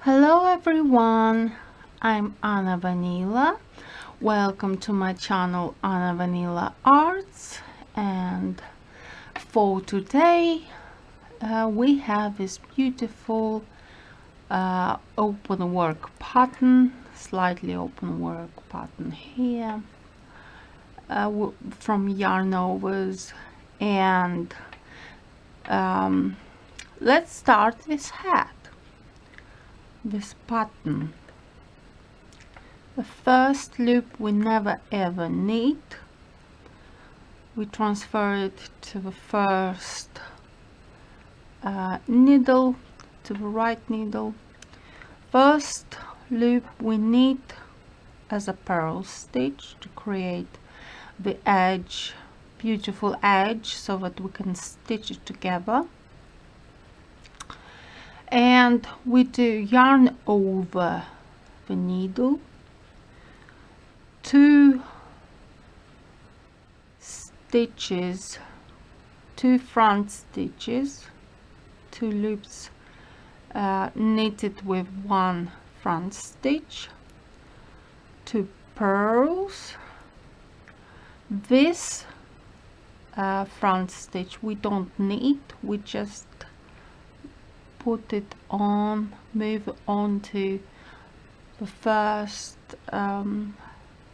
Hello everyone, I'm Anna Vanila. Welcome to my channel Anna Vanila Arts, and for today we have this beautiful open work pattern, slightly open work pattern here from Yarn Overs, and let's start this hat. This pattern. The first loop we never ever knit. We transfer it to the first needle, to the right needle. First loop we knit as a purl stitch to create the edge, beautiful edge, so that we can stitch it together. And we do yarn over the needle, 2 stitches, 2 front stitches, 2 loops knitted with 1 front stitch, 2 purls. This front stitch we don't knit, we just put it on, move on to the first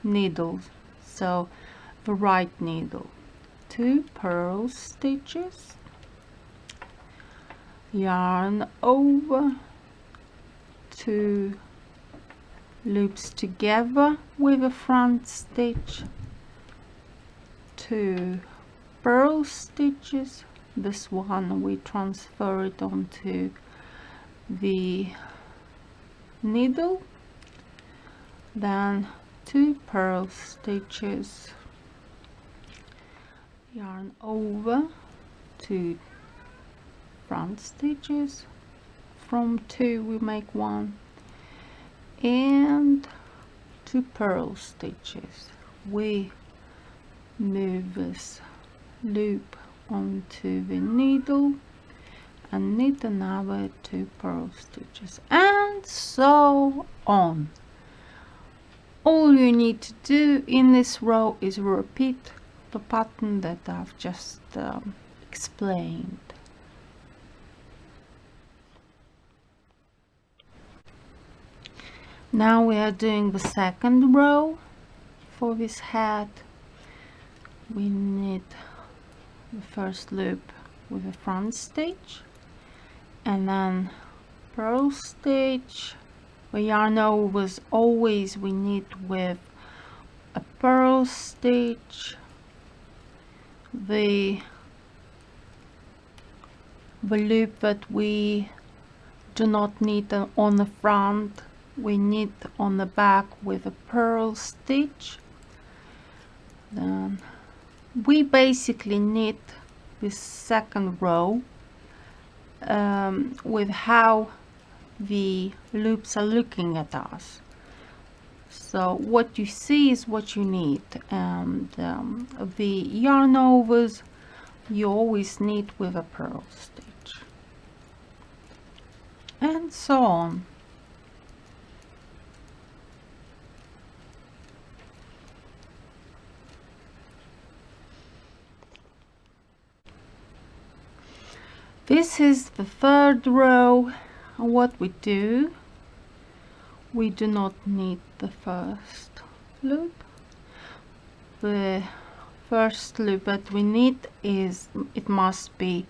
needle, so the right needle. 2 purl stitches, yarn over, 2 loops together with a front stitch, 2 purl stitches. This one we transfer it onto the needle, then 2 purl stitches, yarn over, 2 front stitches, from 2 we make 1, and 2 purl stitches. We move this loop onto the needle and knit another 2 purl stitches, and so on. All you need to do in this row is repeat the pattern that I've just explained. Now we are doing the second row for this hat. We knit the first loop with a front stitch, and then purl stitch. The yarn overs always we knit with a purl stitch. The loop that we do not knit on the front, we knit on the back with a purl stitch. Then we basically knit this second row with how the loops are looking at us. So what you see is what you knit, and the yarn overs you always knit with a purl stitch, and so on. This is the third row, and what we do not knit the first loop. The first loop that we knit it must be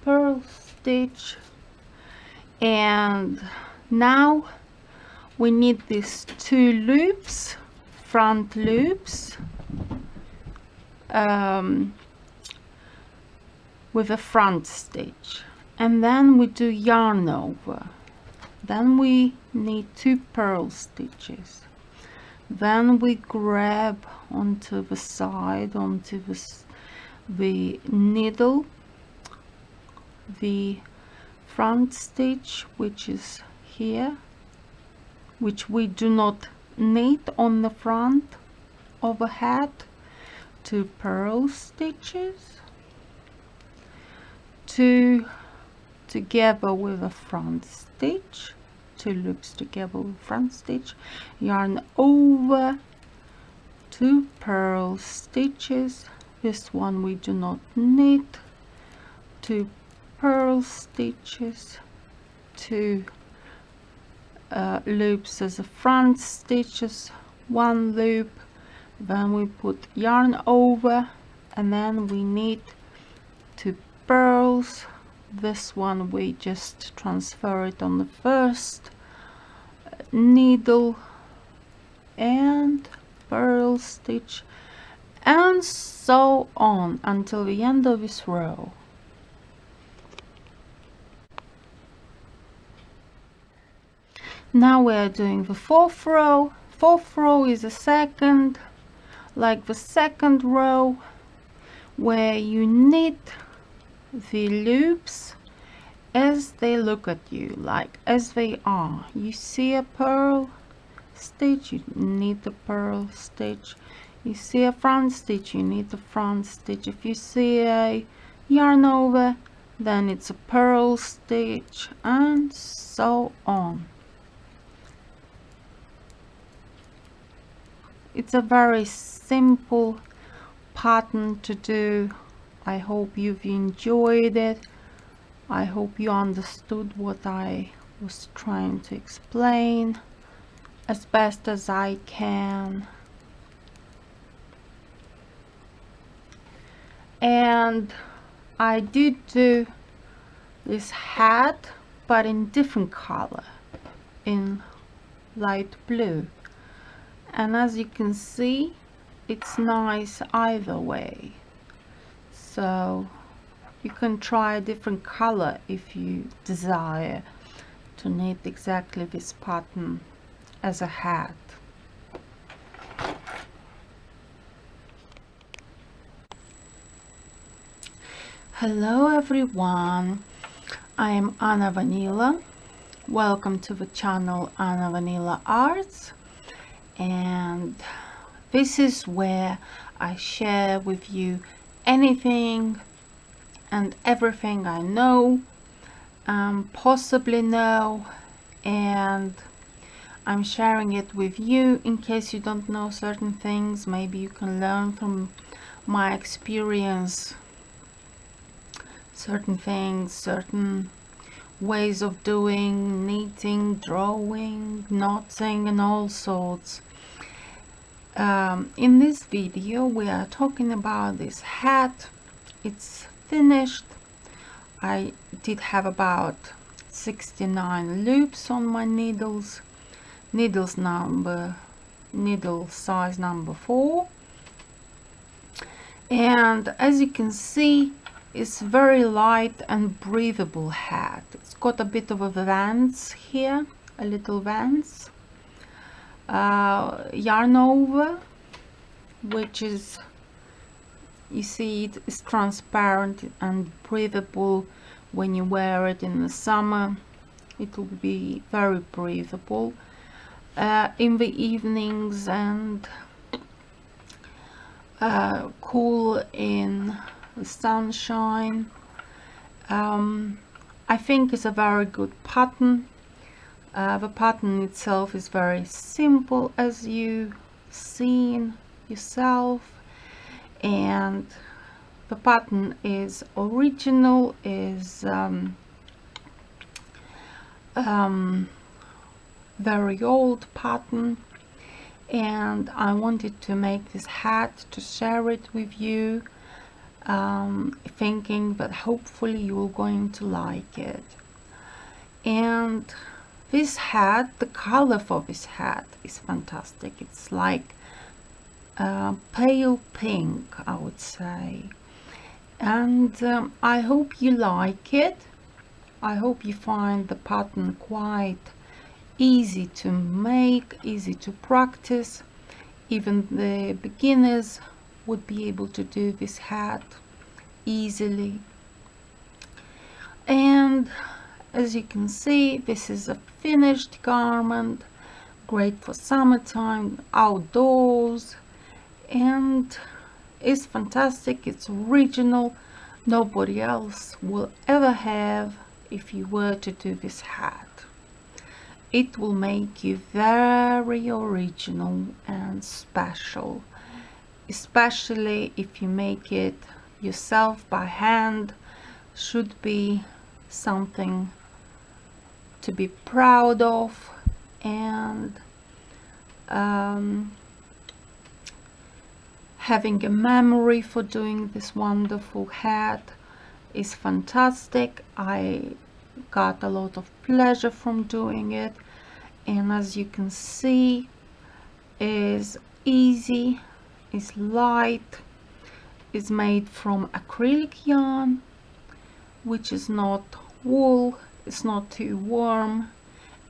purl stitch, and now we knit these 2 loops, front loops, with a front stitch, and then we do yarn over. Then we knit 2 purl stitches, then we grab onto the side, onto the needle, the front stitch, which is here, which we do not knit on the front of a hat, 2 purl stitches, 2 together with a front stitch, 2 loops together with front stitch, yarn over, 2 purl stitches. This one we do not knit, 2 purl stitches, 2 loops as a front stitches, 1 loop, then we put yarn over, and then we knit 2 purls. This one we just transfer it on the first needle and purl stitch, and so on until the end of this row. Now we are doing the 4th row. 4th row is a second, like the 2nd row, where you knit the loops as they look at you, like as they are. You see a purl stitch, you knit a purl stitch. You see a front stitch, you knit a front stitch. If you see a yarn over, then it's a purl stitch, and so on. It's a very simple pattern to do. I hope you've enjoyed it. I hope you understood what I was trying to explain as best as I can. And I did do this hat, but in different color, in light blue. And as you can see, it's nice either way. So you can try a different color if you desire to knit exactly this pattern as a hat. Hello everyone, I am Anna Vanila. Welcome to the channel Anna Vanila Arts, and this is where I share with you anything and everything I know, possibly know, and I'm sharing it with you in case you don't know certain things. Maybe you can learn from my experience certain things, certain ways of doing, knitting, drawing, knotting, and all sorts. In this video we are talking about this hat. It's finished. I did have about 69 loops on my needles, needle size number 4, and as you can see, it's very light and breathable hat. It's got a bit of a vance here, a little vance, yarn over, which is, you see, it is transparent and breathable. When you wear it in the summer, it will be very breathable in the evenings, and cool in the sunshine. I think it's a very good pattern. The pattern itself is very simple, as you've seen yourself, and the pattern is original, is very old pattern, and I wanted to make this hat to share it with you, thinking that hopefully you're going to like it. And this hat, the color for this hat is fantastic. It's like pale pink, I would say, and I hope you like it. I hope you find the pattern quite easy to make, easy to practice. Even the beginners would be able to do this hat easily. And as you can see, this is a finished garment, great for summertime, outdoors, and it's fantastic. It's original. Nobody else will ever have if you were to do this hat. it will make you very original and special, especially if you make it yourself by hand. Should be something to be proud of, and having a memory for doing this wonderful hat is fantastic. I got a lot of pleasure from doing it, and as you can see, is easy, is light, is made from acrylic yarn, which is not wool, it's not too warm.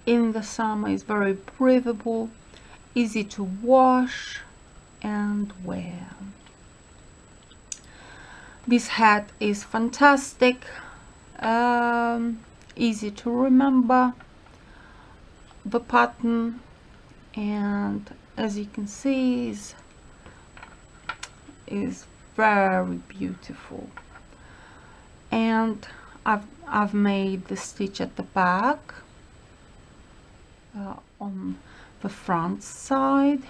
In the summer it's very breathable, easy to wash and wear. This hat is fantastic, easy to remember the pattern, and as you can see is very beautiful. And I've made the stitch at the back on the front side,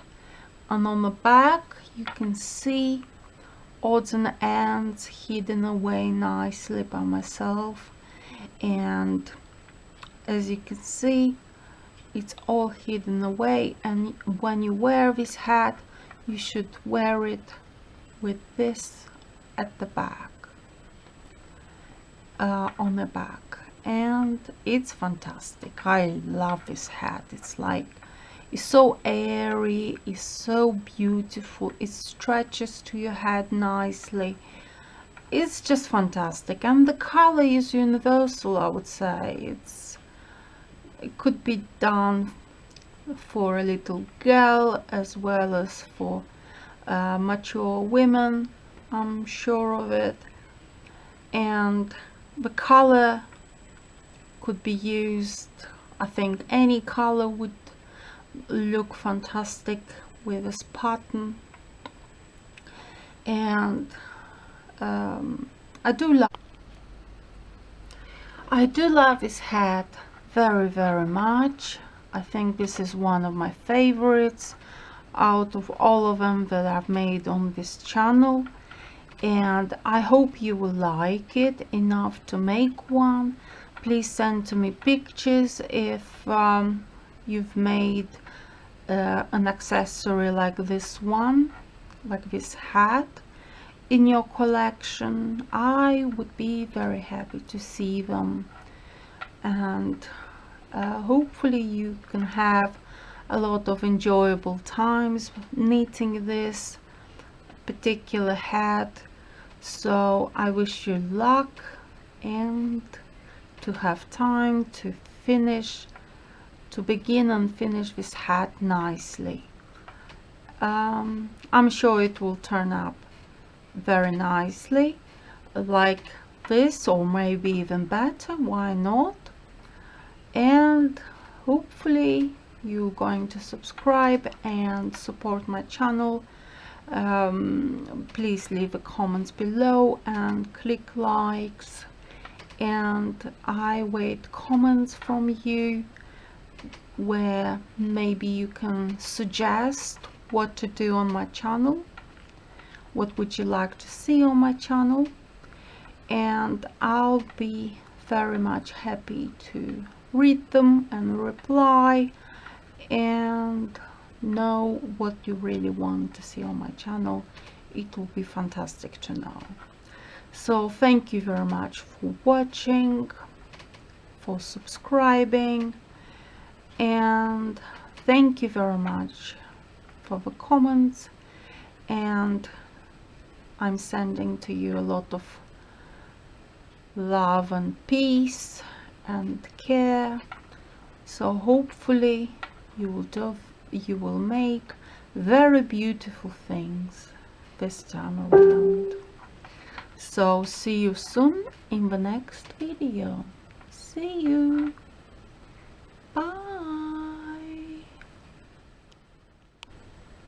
and on the back you can see odds and ends hidden away nicely by myself. And as you can see, it's all hidden away, and when you wear this hat you should wear it with this at the back, on the back, and it's fantastic. I love this hat. It's so airy, it's so beautiful, it stretches to your head nicely. It's just fantastic, and the color is universal, I would say. It could be done for a little girl as well as for mature women, I'm sure of it. And the color could be used, I think any color would look fantastic with this pattern. And I do love this hat very much. I think this is one of my favorites out of all of them that I've made on this channel, and I hope you will like it enough to make one. Please send to me pictures if you've made an accessory like this one, like this hat, in your collection. I would be very happy to see them, and hopefully you can have a lot of enjoyable times knitting this particular hat. So I wish you luck and to have time to begin and finish this hat nicely. I'm sure it will turn up very nicely like this, or maybe even better, why not? And hopefully you're going to subscribe and support my channel. Please leave the comments below and click likes, and I wait comments from you where maybe you can suggest what to do on my channel, what would you like to see on my channel, and I'll be very much happy to read them and reply and know what you really want to see on my channel. It will be fantastic to know. So thank you very much for watching, for subscribing, and thank you very much for the comments, and I'm sending to you a lot of love and peace and care. So hopefully you will make very beautiful things this time around. So see you soon in the next video. See you.